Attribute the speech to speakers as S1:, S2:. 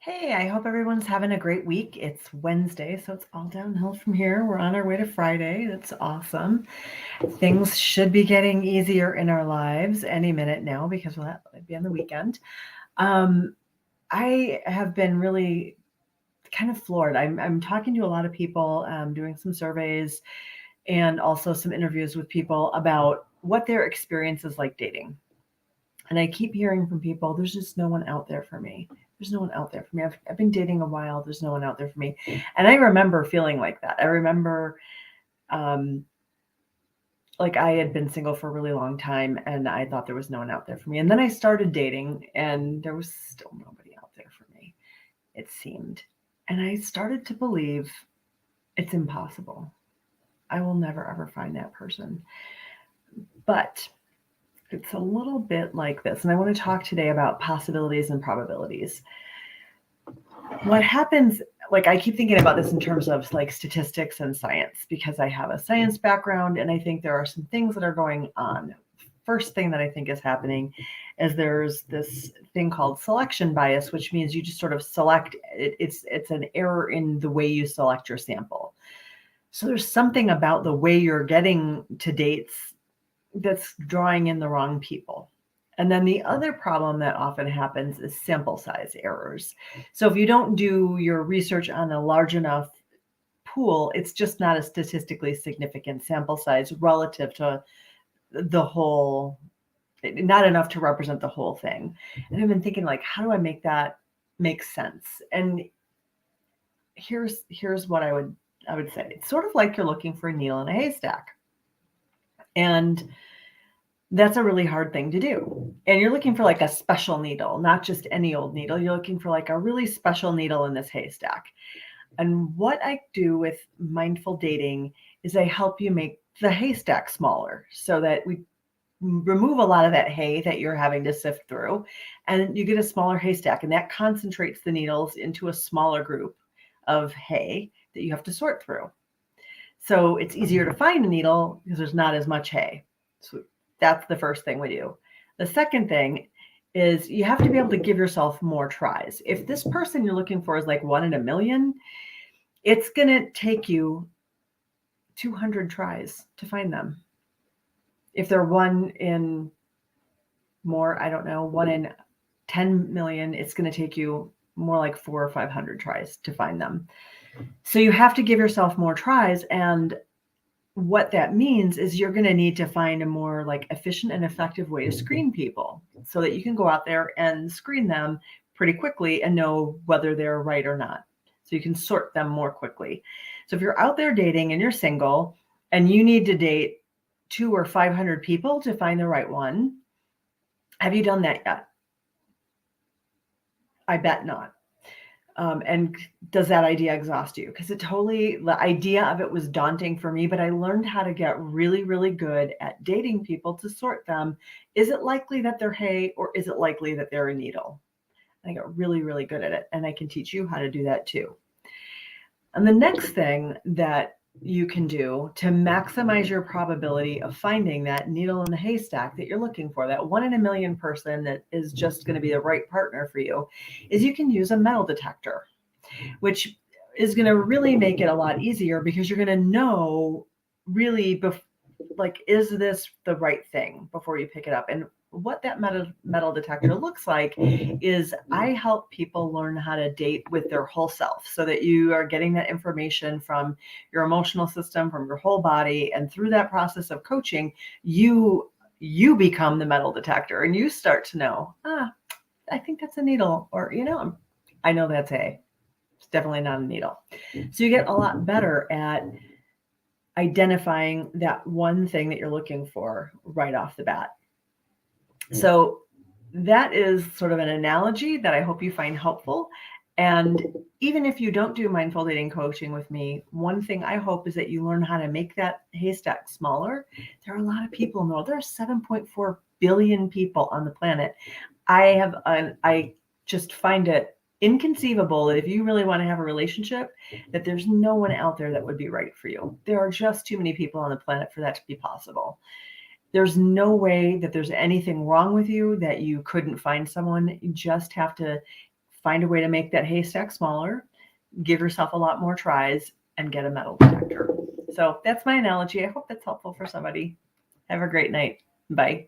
S1: Hey, I hope everyone's having a great week. It's Wednesday, so it's all downhill from here. We're on our way to Friday. That's awesome. Things should be getting easier in our lives any minute now because we'll be on the weekend. Um, I have been really kind of floored. I'm talking to a lot of people, doing some surveys and also some interviews with people about what their experience is like dating. And I keep hearing from people, there's just no one out there for me. There's no one out there for me. I've been dating a while. There's no one out there for me. And I remember feeling like that. I remember, um, like I had been single for a really long time and I thought there was no one out there for me. And then I started dating and there was still nobody out there for me, it seemed. And I started to believe it's impossible. I will never ever find that person. But it's a little bit like this. And I want to talk today about possibilities and probabilities. What happens, like I keep thinking about this in terms of like statistics and science because I have a science background and I think there are some things that are going on. First thing that I think is happening is there's this thing called selection bias, which means you just sort of select it's an error in the way you select your sample. So there's something about the way you're getting to dates that's drawing in the wrong people. And then the other problem that often happens is sample size errors. So if you don't do your research on a large enough pool, it's just not a statistically significant sample size relative to the whole, not enough to represent the whole thing. And I've been thinking like, how do I make that make sense? And here's what I would say. It's sort of like you're looking for a needle in a haystack. And that's a really hard thing to do. And you're looking for like a special needle, not just any old needle. You're looking for like a really special needle in this haystack. And what I do with mindful dating is I help you make the haystack smaller so that we remove a lot of that hay that you're having to sift through and you get a smaller haystack, and that concentrates the needles into a smaller group of hay that you have to sort through. So it's easier to find a needle because there's not as much hay. So that's the first thing we do. The second thing is you have to be able to give yourself more tries. If this person you're looking for is like 1 in a million, it's going to take you 200 tries to find them. If they're 1 in more, I don't know, 1 in 10 million, it's going to take you more like 400 or 500 tries to find them. So you have to give yourself more tries, and what that means is you're going to need to find a more like efficient and effective way to screen people so that you can go out there and screen them pretty quickly and know whether they're right or not. So you can sort them more quickly. So if you're out there dating and you're single and you need to date 200 or 500 people to find the right one, have you done that yet? I bet not. And does that idea exhaust you? Because the idea of it was daunting for me, but I learned how to get really, really good at dating people to sort them. Is it likely that they're hay or is it likely that they're a needle? I got really, really good at it. And I can teach you how to do that too. And the next thing that you can do to maximize your probability of finding that needle in the haystack that you're looking for, that 1 in a million person that is just going to be the right partner for you, is you can use a metal detector, which is going to really make it a lot easier because you're going to know really like, is this the right thing before you pick it up? And what that metal detector looks like is I help people learn how to date with their whole self so that you are getting that information from your emotional system, from your whole body. And through that process of coaching, you become the metal detector and you start to know, I think that's a needle, or, I know that's it's definitely not a needle. So you get a lot better at identifying that one thing that you're looking for right off the bat. So that is sort of an analogy that I hope you find helpful. And even if you don't do mindful dating coaching with me, one thing I hope is that you learn how to make that haystack smaller. There are a lot of people in the world. There are 7.4 billion people on the planet. I just find it inconceivable that if you really want to have a relationship, that there's no one out there that would be right for you. There are just too many people on the planet for that to be possible. There's no way that there's anything wrong with you that you couldn't find someone. You just have to find a way to make that haystack smaller, give yourself a lot more tries, and get a metal detector. So that's my analogy. I hope that's helpful for somebody. Have a great night. Bye.